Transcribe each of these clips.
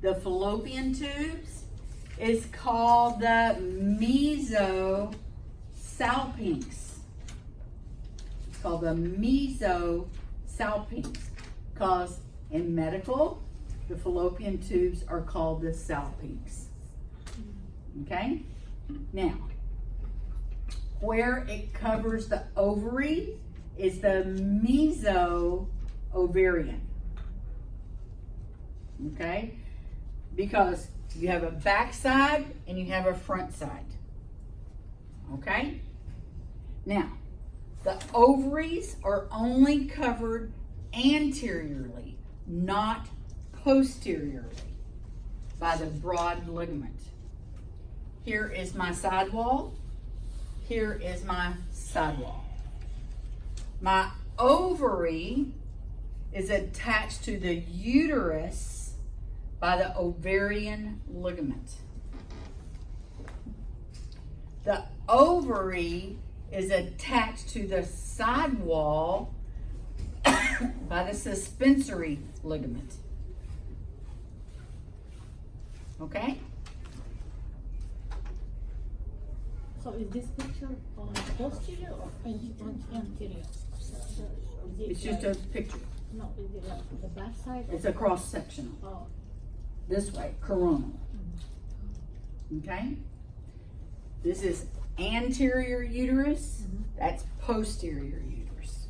the fallopian tubes is called the mesosalpinx. It's called the mesosalpinx because in medical, the fallopian tubes are called the salpinx. Okay? Now, where it covers the ovary is the meso-ovarian. Okay? Because you have a back side and you have a front side. Okay? Now, the ovaries are only covered anteriorly, not posteriorly, by the broad ligament. Here is my sidewall. Here is my sidewall. My ovary is attached to the uterus by the ovarian ligament. The ovary is attached to the sidewall by the suspensory ligament. Okay? So is this picture on posterior or anterior? It's just a picture. No, is it like the back side? It's a cross sectional. Oh. This way, coronal. Okay? This is anterior uterus. That's posterior uterus.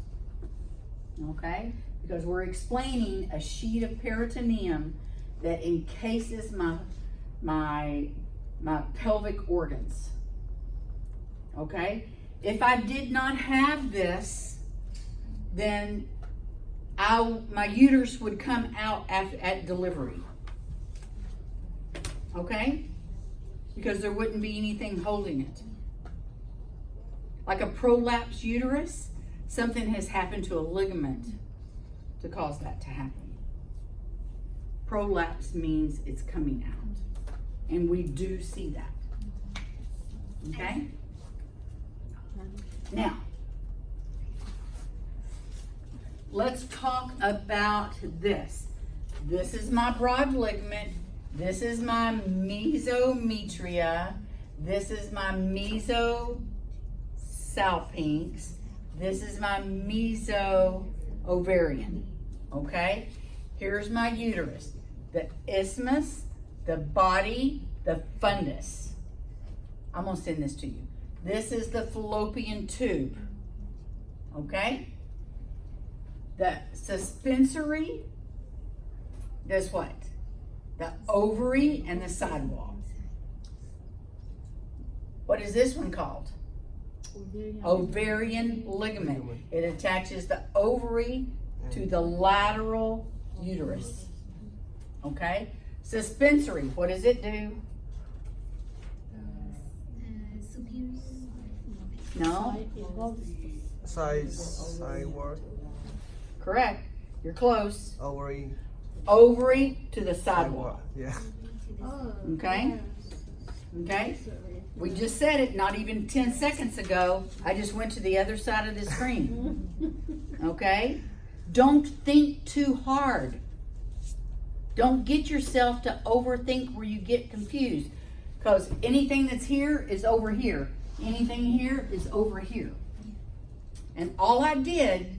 Okay? Because we're explaining a sheet of peritoneum that encases my pelvic organs. Okay? If I did not have this, then my uterus would come out at delivery. Okay? Because there wouldn't be anything holding it. Like a prolapsed uterus, something has happened to a ligament to cause that to happen. Prolapse means it's coming out. And we do see that. Okay? Now, let's talk about this. This is my broad ligament. This is my mesometria. This is my mesosalpinx. This is my meso-ovarian. Okay? Here's my uterus. The isthmus, the body, the fundus. I'm going to send this to you. This is the fallopian tube. Okay? The suspensory does what? The ovary and the sidewall. What is this one called? Ovarian ligament. It attaches the ovary to the lateral uterus. Okay? Suspensory, what does it do? No? Side word. Correct. You're close. Ovary. Ovary to the sidewall. Yeah. Okay? Okay? We just said it not even 10 seconds ago. I just went to the other side of the screen. Okay? Don't think too hard. Don't get yourself to overthink where you get confused. Because anything that's here is over here. Anything here is over here. And all I did,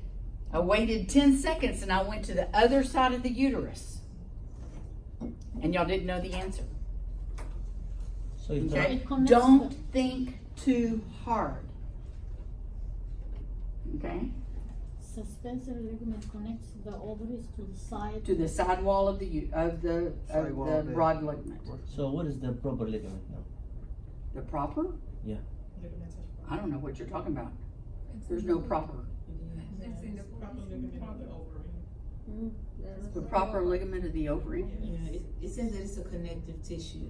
I waited 10 seconds and I went to the other side of the uterus. And y'all didn't know the answer. So you Okay? Don't think too hard. Okay? Suspensory ligament connects the ovaries to the side. To the sidewall of the Sidewall of the- broad ligament. So what is the proper ligament now? The proper? Yeah. I don't know what you're talking about. There's no proper. The proper ligament of the ovary? Yeah, it says that it's a connective tissue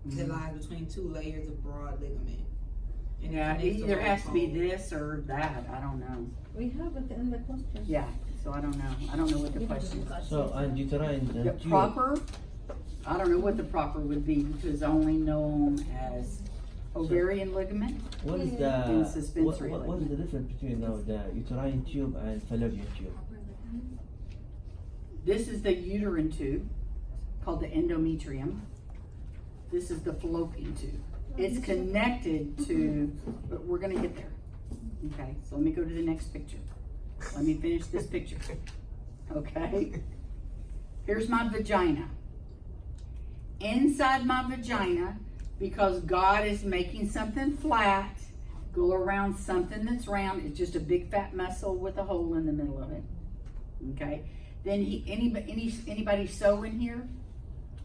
that lies between two layers of broad ligament. And it Yeah, it connects the either whole has to be bone. this or that. I don't know. We have it in the question. Yeah, so I don't know. I don't know what the question is. So and uterine The tube. proper? I don't know what the proper would be because I only know them as ovarian ligament. What is And the suspensory what is the difference between now the uterine tube and fallopian tube? This is the uterine tube called the endometrium. This is the fallopian tube. It's connected to, but we're gonna get there. Okay, so let me go to the next picture. Let me finish this picture. Okay? Here's my vagina. Inside my vagina, because God is making something flat, go around something that's round. It's just a big fat muscle with a hole in the middle of it. Okay? Then anybody sew in here?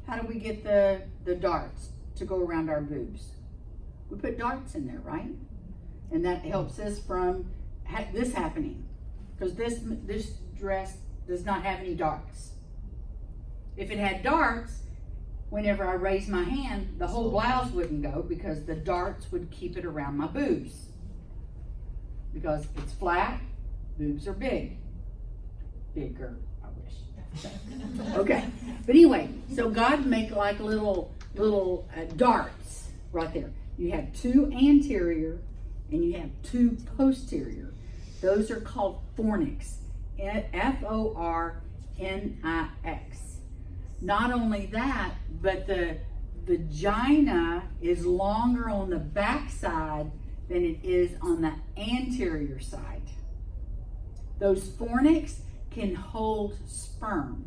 How do we get the darts to go around our boobs? We put darts in there, right? And that helps us from this happening. Because this dress does not have any darts. If it had darts, whenever I raised my hand, the whole blouse wouldn't go because the darts would keep it around my boobs. Because it's flat, boobs are big. Bigger, I wish. Okay, but anyway, so God make like little darts right there. You have two anterior and you have two posterior. Those are called fornix. Fornix. Not only that, but the vagina is longer on the back side than it is on the anterior side. Those fornix can hold sperm.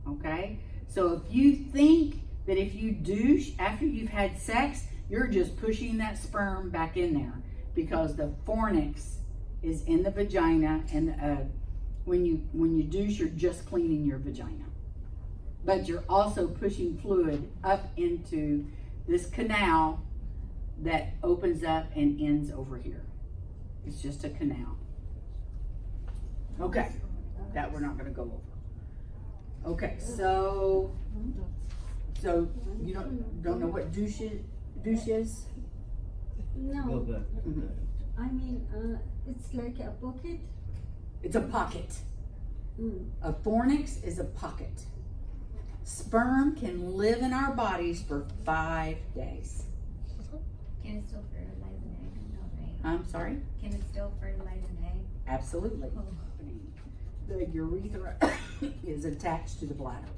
Okay? So if you think that if you douche after you've had sex, you're just pushing that sperm back in there because the fornix is in the vagina, and when you douche, you're just cleaning your vagina. But you're also pushing fluid up into this canal that opens up and ends over here. It's just a canal. Okay, that we're not going to go over. Okay, so you don't know what douche is? Go No, back. I mean, it's like a pocket. It's a pocket. Mm. A fornix is a pocket. Sperm can live in our bodies for 5 days. Can it still fertilize an egg? No, right? I'm sorry? Can it still fertilize an egg? Absolutely. The urethra is attached to the bladder.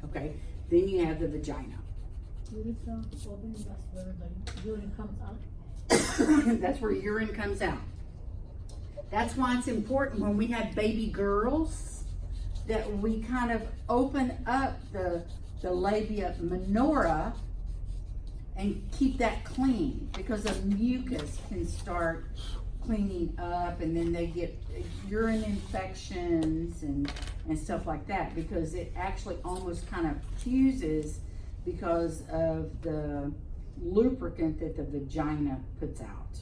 Okay, then you have the vagina. Urethra, ovary, that's where the urine comes out. That's where urine comes out. That's why it's important when we have baby girls that we kind of open up the labia minora and keep that clean, because the mucus can start cleaning up and then they get urine infections and stuff like that, because it actually almost kind of fuses because of the lubricant that the vagina puts out.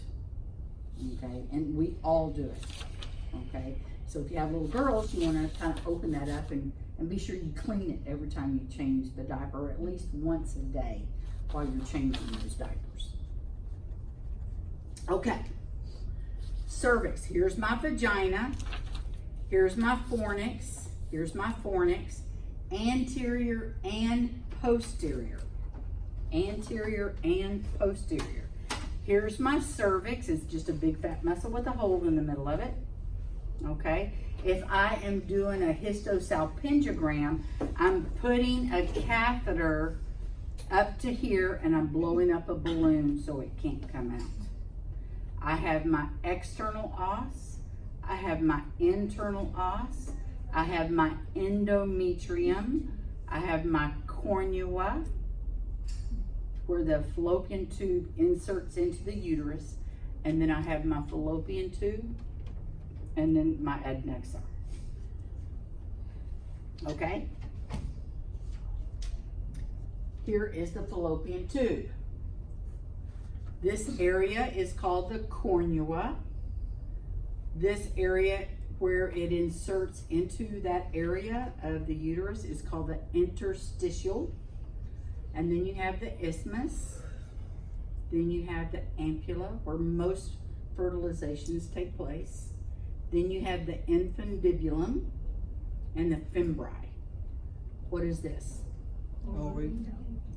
Okay, and we all do it. Okay, so if you have little girls, you want to kind of open that up and be sure you clean it every time you change the diaper, or at least once a day while you're changing those diapers. Okay, cervix. Here's my vagina. Here's my fornix. Here's my fornix. Anterior and posterior. Anterior and posterior. Here's my cervix. It's just a big fat muscle with a hole in the middle of it. Okay. If I am doing a histosalpingogram, I'm putting a catheter up to here and I'm blowing up a balloon so it can't come out. I have my external os. I have my internal os. I have my endometrium. I have my cornua, where the fallopian tube inserts into the uterus, and then I have my fallopian tube, and then my adnexa. Okay? Here is the fallopian tube. This area is called the cornua. This area where it inserts into that area of the uterus is called the interstitial. And then you have the isthmus. Then you have the ampulla, where most fertilizations take place. Then you have the infundibulum and the fimbriae. What is this? Ovary.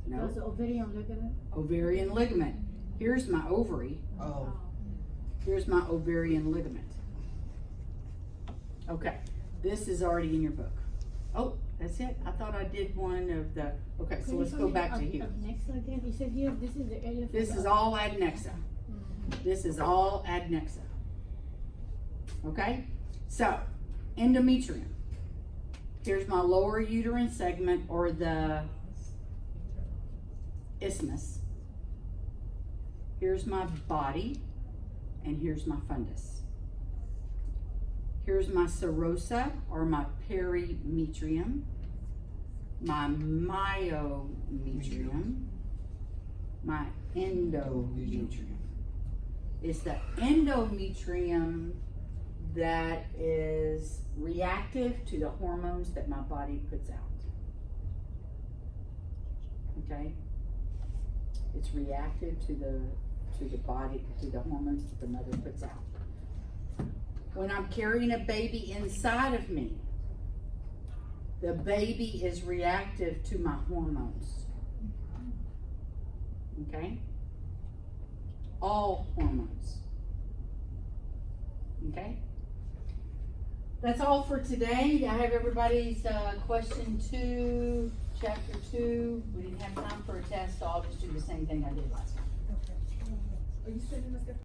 No, That's the ovarian ligament. ovarian ligament. Here's my ovary. Oh. Here's my ovarian ligament. Okay, this is already in your book. Oh, That's it? I thought I did one of the, okay, so Can you let's tell go me back to the here. Mm-hmm. Adnexa again, you said here, this is the area for This the- is all Adnexa. This is all Adnexa. Okay? So, endometrium. Here's my lower uterine segment, or the isthmus. Here's my body, and here's my fundus. Here's my serosa, or my perimetrium, my myometrium, my endometrium. It's the endometrium that is reactive to the hormones that my body puts out. Okay? It's reactive to the body, to the hormones that the mother puts out. When I'm carrying a baby inside of me, the baby is reactive to my hormones. Okay? All hormones. Okay? That's all for today. I have everybody's question 2, chapter 2. We didn't have time for a test, so I'll just do the same thing I did last time. Are you sending us the